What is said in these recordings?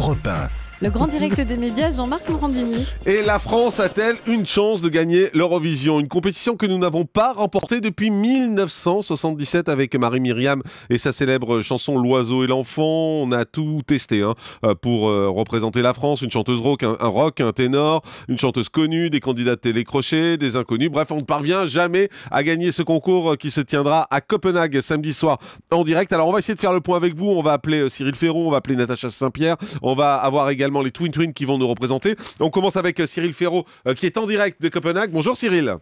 Europe 1. Le grand direct des médias, Jean-Marc Morandini. Et la France a-t-elle une chance de gagner l'Eurovision ? Une compétition que nous n'avons pas remportée depuis 1977 avec Marie-Myriam et sa célèbre chanson L'Oiseau et l'Enfant. On a tout testé pour représenter la France. Une chanteuse rock, un rock, un ténor, une chanteuse connue, des candidats de télécrochet, des inconnus. Bref, on ne parvient jamais à gagner ce concours qui se tiendra à Copenhague samedi soir en direct. Alors on va essayer de faire le point avec vous. On va appeler Cyril Ferraud, on va appeler Natacha Saint-Pierre. On va avoir également les Twin Twins qui vont nous représenter. On commence avec Cyril Ferraud qui est en direct de Copenhague. Bonjour Cyril.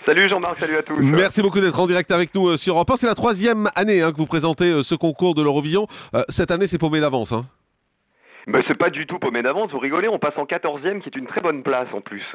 Salut Jean-Marc, salut à tous. Merci beaucoup d'être en direct avec nous sur Europe 1. C'est la 3e année que vous présentez ce concours de l'Eurovision. Cette année, c'est paumé d'avance. Mais c'est pas du tout paumé d'avance, vous rigolez, on passe en 14e qui est une très bonne place en plus.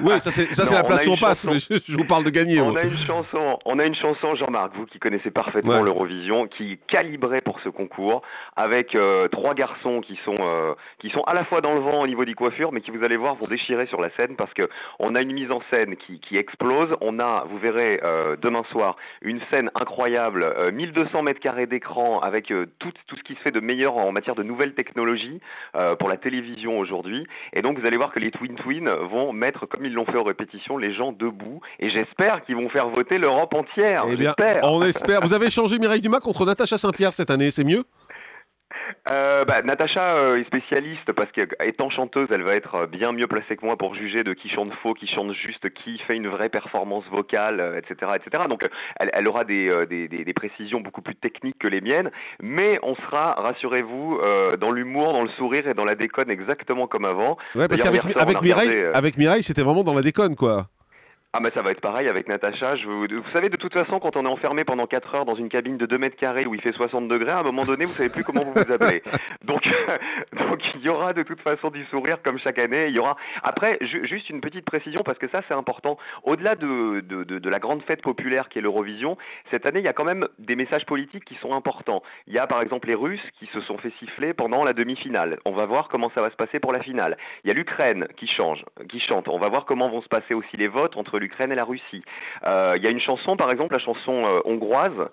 Oui, ça c'est la place où on passe, mais je vous parle de gagner. On a une chanson, Jean-Marc, vous qui connaissez parfaitement l'Eurovision, qui est calibrée pour ce concours, avec 3 garçons qui sont à la fois dans le vent au niveau des coiffures, mais qui, vous allez voir, vont déchirer sur la scène parce que on a une mise en scène qui explose. On a, vous verrez demain soir, une scène incroyable, 1200 mètres carrés d'écran avec tout ce qui se fait de meilleur en matière de nouvelles technologies. Pour la télévision aujourd'hui, et donc vous allez voir que les Twin Twins vont mettre, comme ils l'ont fait aux répétitions, les gens debout, et j'espère qu'ils vont faire voter l'Europe entière. Eh bien, on espère. Vous avez changé Mireille Dumas contre Natacha Saint-Pierre cette année, c'est mieux ? Natacha est spécialiste parce qu'étant chanteuse, elle va être bien mieux placée que moi pour juger de qui chante faux, qui chante juste, qui fait une vraie performance vocale, etc., etc. Donc, elle aura des précisions beaucoup plus techniques que les miennes, mais on sera, rassurez-vous, dans l'humour, dans le sourire et dans la déconne exactement comme avant. Ouais, parce qu'avec Mireille, c'était vraiment dans la déconne, quoi. Ah mais ça va être pareil avec Natacha. Vous savez, de toute façon, quand on est enfermé pendant 4 heures dans une cabine de 2 mètres carrés où il fait 60 degrés, à un moment donné, vous savez plus comment vous vous appelez. Donc il y aura de toute façon du sourire comme chaque année. Il y aura. Après, juste une petite précision parce que ça c'est important. Au-delà de la grande fête populaire qui est l'Eurovision, cette année il y a quand même des messages politiques qui sont importants. Il y a par exemple les Russes qui se sont fait siffler pendant la demi-finale. On va voir comment ça va se passer pour la finale. Il y a l'Ukraine qui chante. On va voir comment vont se passer aussi les votes entre l'Ukraine et la Russie. Il y a une chanson, par exemple, la chanson hongroise,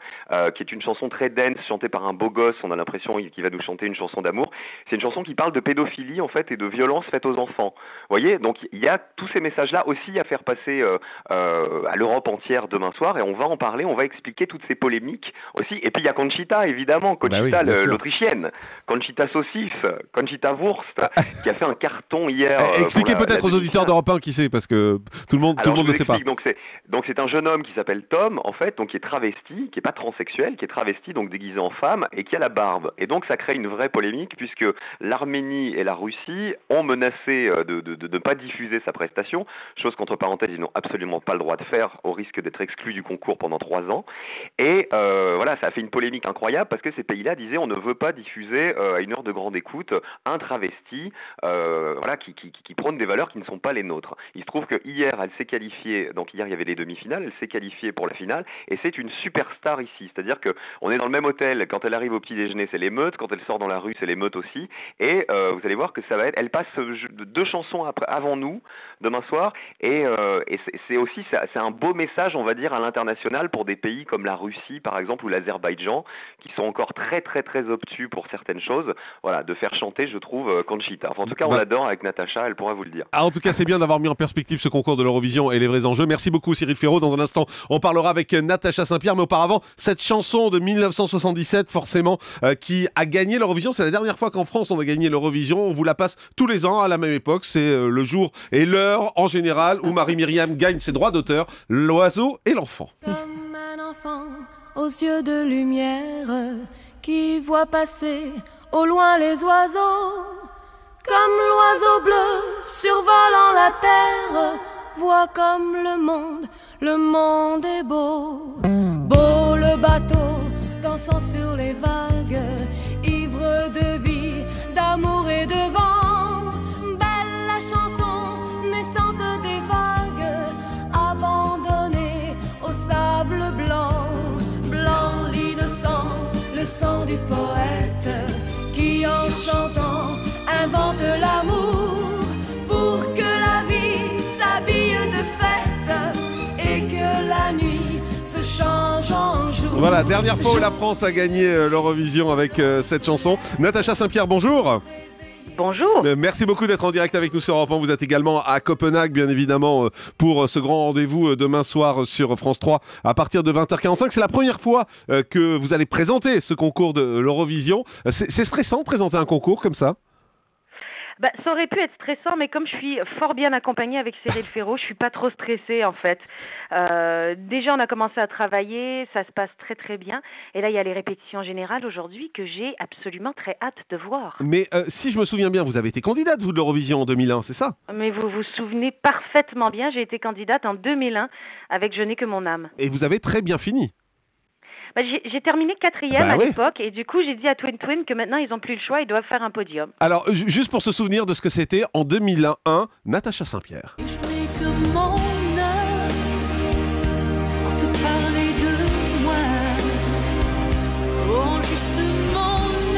qui est une chanson très dense, chantée par un beau gosse. On a l'impression qu'il va nous chanter une chanson d'amour. C'est une chanson qui parle de pédophilie, en fait, et de violence faite aux enfants. Vous voyez, donc il y a tous ces messages-là aussi à faire passer à l'Europe entière demain soir, et on va en parler, on va expliquer toutes ces polémiques aussi. Et puis il y a Conchita, évidemment, Conchita, l'Autrichienne, Conchita Saucisse, Conchita Wurst, qui a fait un carton hier. Expliquez peut-être aux auditeurs d'Europe 1 qui c'est, parce que tout le monde ne sait pas. Donc c'est un jeune homme qui s'appelle Tom, en fait, donc qui est travesti, qui est pas transsexuel, qui est travesti, donc déguisé en femme, et qui a la barbe. Et donc ça crée une vraie polémique puisque l'Arménie et la Russie ont menacé de ne pas diffuser sa prestation, chose qu'entre parenthèses ils n'ont absolument pas le droit de faire, au risque d'être exclus du concours pendant 3 ans. Et voilà, ça a fait une polémique incroyable parce que ces pays-là disaient on ne veut pas diffuser à une heure de grande écoute un travesti, voilà, qui prône des valeurs qui ne sont pas les nôtres. Il se trouve que hier elle s'est qualifiée, donc hier il y avait les demi-finales, elle s'est qualifiée pour la finale et c'est une superstar ici, c'est-à-dire que on est dans le même hôtel, quand elle arrive au petit déjeuner c'est l'émeute, quand elle sort dans la rue c'est l'émeute aussi, et vous allez voir que ça va être, elle passe 2 chansons avant nous demain soir, et c'est aussi c'est un beau message, on va dire, à l'international pour des pays comme la Russie par exemple ou l'Azerbaïdjan qui sont encore très très très obtus pour certaines choses, voilà, de faire chanter, je trouve, Conchita. Enfin, en tout cas on l'adore avec Natacha, elle pourra vous le dire. En tout cas c'est bien d'avoir mis en perspective ce concours de l'Eurovision et les vrais enjeux. Merci beaucoup Cyril Ferraud. Dans un instant, on parlera avec Natacha Saint-Pierre, mais auparavant, cette chanson de 1977, forcément, qui a gagné l'Eurovision. C'est la dernière fois qu'en France, on a gagné l'Eurovision. On vous la passe tous les ans à la même époque. C'est le jour et l'heure, en général, où Marie-Myriam gagne ses droits d'auteur, L'Oiseau et l'Enfant. Comme un enfant aux yeux de lumière qui voit passer au loin les oiseaux, comme l'oiseau bleu survolant la terre, vois comme le monde est beau. Beau le bateau dansant sur les vagues, ivre de vie, d'amour et de vent. Belle la chanson naissante des vagues, abandonnée au sable blanc. Blanc l'innocent, le sang du poète, qui en chantant invente l'amour pour que la vie s'habille de fête et que la nuit se change en jour. Voilà, dernière fois où la France a gagné l'Eurovision avec cette chanson. Natacha Saint-Pierre, bonjour. Bonjour. Merci beaucoup d'être en direct avec nous sur Europe 1. Vous êtes également à Copenhague, bien évidemment, pour ce grand rendez-vous demain soir sur France 3 à partir de 20h45. C'est la première fois que vous allez présenter ce concours de l'Eurovision. C'est stressant de présenter un concours comme ça? Ça aurait pu être stressant, mais comme je suis fort bien accompagnée avec Cyril Ferraud, je suis pas trop stressée en fait. Déjà, on a commencé à travailler, ça se passe très très bien. Et là, il y a les répétitions générales aujourd'hui que j'ai absolument très hâte de voir. Mais si je me souviens bien, vous avez été candidate, vous, de l'Eurovision en 2001, c'est ça? Mais vous vous souvenez parfaitement bien, j'ai été candidate en 2001 avec Je n'ai que mon âme. Et vous avez très bien fini. J'ai terminé 4e à l'époque et du coup j'ai dit à Twin Twin que maintenant ils n'ont plus le choix, ils doivent faire un podium. Alors juste pour se souvenir de ce que c'était en 2001, Natacha Saint-Pierre. Je n'ai que mon âme pour te parler de moi. Oh, juste mon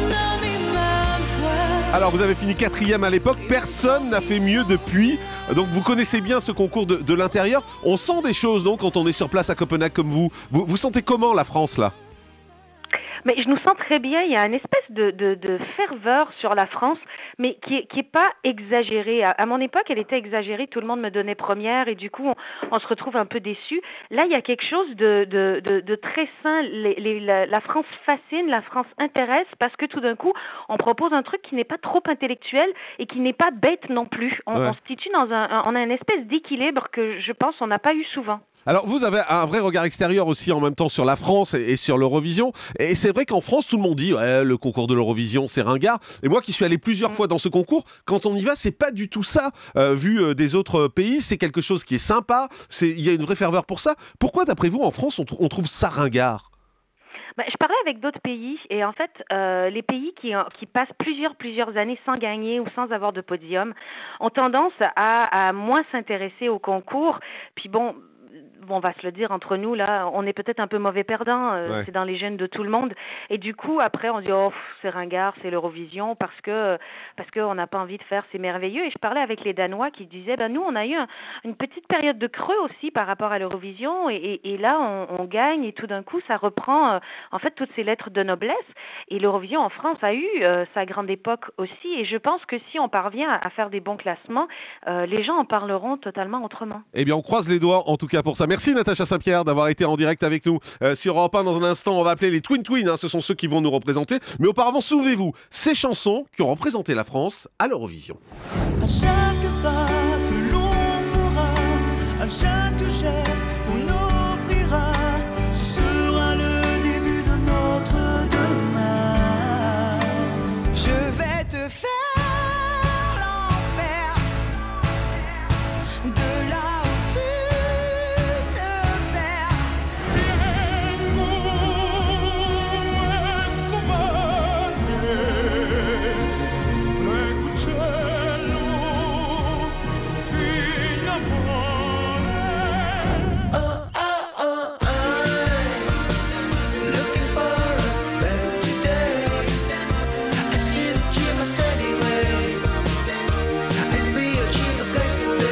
âme et ma voix. Alors vous avez fini 4e à l'époque, personne n'a fait mieux depuis. Donc vous connaissez bien ce concours de l'intérieur. On sent des choses, non, quand on est sur place à Copenhague comme vous. Vous sentez comment la France là? Mais je nous sens très bien, il y a une espèce de ferveur sur la France, mais qui est pas exagérée. À mon époque, elle était exagérée, tout le monde me donnait première et du coup, on se retrouve un peu déçus. Là, il y a quelque chose de très sain. La France fascine, la France intéresse parce que tout d'un coup, on propose un truc qui n'est pas trop intellectuel et qui n'est pas bête non plus. On se situe on a une espèce d'équilibre que je pense on n'a pas eu souvent. Alors vous avez un vrai regard extérieur aussi en même temps sur la France et sur l'Eurovision. Et c'est vrai qu'en France, tout le monde dit le concours de l'Eurovision, c'est ringard. Et moi qui suis allé plusieurs fois dans ce concours, quand on y va, c'est pas du tout ça. Vu des autres pays, c'est quelque chose qui est sympa. Il y a une vraie ferveur pour ça. Pourquoi, d'après vous, en France, on trouve ça ringard? Je parlais avec d'autres pays et en fait, les pays qui passent plusieurs années sans gagner ou sans avoir de podium ont tendance à moins s'intéresser au concours. Puis bon, on va se le dire entre nous, là, on est peut-être un peu mauvais perdants, c'est dans les gènes de tout le monde. Et du coup, après, on dit, c'est ringard, c'est l'Eurovision, parce que on n'a pas envie de faire, c'est merveilleux. Et je parlais avec les Danois qui disaient, nous, on a eu une petite période de creux aussi par rapport à l'Eurovision, et là, on gagne, et tout d'un coup, ça reprend, en fait, toutes ces lettres de noblesse. Et l'Eurovision en France a eu sa grande époque aussi, et je pense que si on parvient à faire des bons classements, les gens en parleront totalement autrement. Eh bien, on croise les doigts, en tout cas, pour ça. Merci Natacha Saint-Pierre d'avoir été en direct avec nous sur Europe 1. Dans un instant, on va appeler les Twin Twin, ce sont ceux qui vont nous représenter. Mais auparavant, souvenez-vous, ces chansons qui ont représenté la France à l'Eurovision. À chaque pas que l'on fera, à chaque geste qu'on offrira, ce sera le début de notre demain. Je vais te faire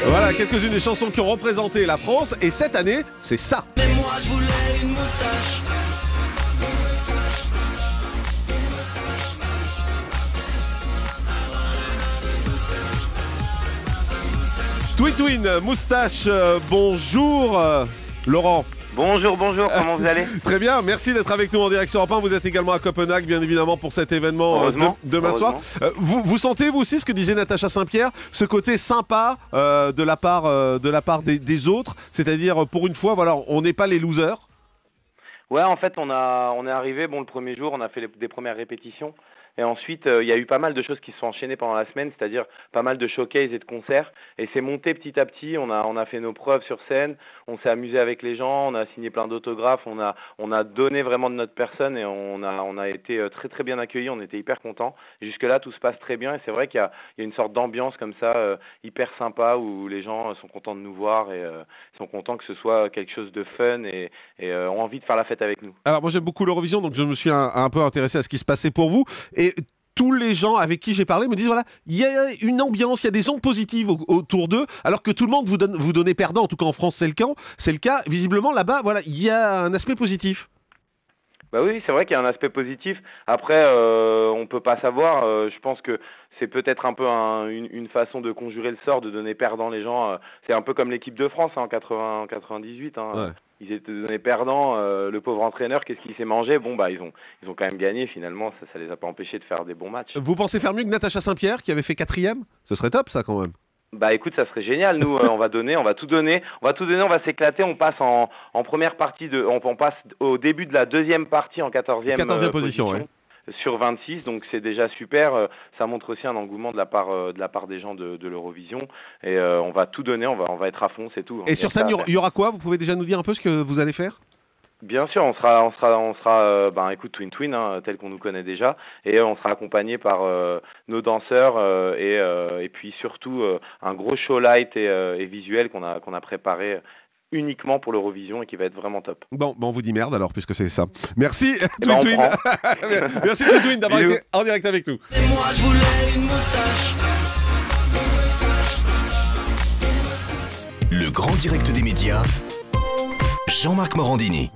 Voilà quelques-unes des chansons qui ont représenté la France. Et cette année, c'est ça. Mais moi, je voulais une moustache. Twin Twin, moustache, bonjour Laurent. Bonjour, comment vous allez? Très bien, merci d'être avec nous en direct sur Europe 1. Vous êtes également à Copenhague, bien évidemment, pour cet événement demain soir. Vous sentez, vous aussi, ce que disait Natacha Saint-Pierre, ce côté sympa de la part des autres, c'est-à-dire, pour une fois, voilà, on n'est pas les losers? Ouais, en fait, on est arrivé, le premier jour, on a fait des premières répétitions. Et ensuite, il y a eu pas mal de choses qui se sont enchaînées pendant la semaine, c'est-à-dire pas mal de showcases et de concerts. Et c'est monté petit à petit. On a fait nos preuves sur scène. On s'est amusé avec les gens. On a signé plein d'autographes. On a donné vraiment de notre personne et on a été très très bien accueillis. On était hyper contents. Jusque-là, tout se passe très bien. Et c'est vrai qu'il y a une sorte d'ambiance comme ça, hyper sympa, où les gens sont contents de nous voir et sont contents que ce soit quelque chose de fun et ont envie de faire la fête avec nous. Alors moi j'aime beaucoup l'Eurovision, donc je me suis un peu intéressé à ce qui se passait pour vous. Et tous les gens avec qui j'ai parlé me disent, voilà, il y a une ambiance, il y a des ondes positives autour d'eux, alors que tout le monde vous donnez perdant. En tout cas en France c'est le cas. Visiblement là-bas, voilà, il y a un aspect positif. Bah oui, c'est vrai qu'il y a un aspect positif. Après, on peut pas savoir. Je pense que c'est peut-être un peu une façon de conjurer le sort, de donner perdant les gens. C'est un peu comme l'équipe de France en 98. Ouais. Ils étaient donnés perdants. Le pauvre entraîneur, qu'est-ce qu'il s'est mangé? Bon, bah ils ont quand même gagné finalement. Ça les a pas empêchés de faire des bons matchs. Vous pensez faire mieux que Natacha Saint-Pierre qui avait fait 4e? Ce serait top ça quand même. Bah écoute, ça serait génial. Nous, on va tout donner, on va s'éclater. On passe en première partie on passe au début de la deuxième partie en 14e position, ouais. Sur 26, donc c'est déjà super. Ça montre aussi un engouement de la part des gens de l'Eurovision. Et on va tout donner, on va être à fond, c'est tout. Et sur scène, il y aura quoi? Vous pouvez déjà nous dire un peu ce que vous allez faire? Bien sûr, on sera écoute, Twin, hein, tel qu'on nous connaît déjà, et on sera accompagné par nos danseurs et puis surtout un gros show light et visuel qu'on a préparé uniquement pour l'Eurovision et qui va être vraiment top. Bon, on vous dit merde alors, puisque c'est ça. Merci, Ben, Twin. Merci, Twin, d'avoir été en direct avec nous. Et moi je voulais une moustache. Le grand direct des médias, Jean-Marc Morandini.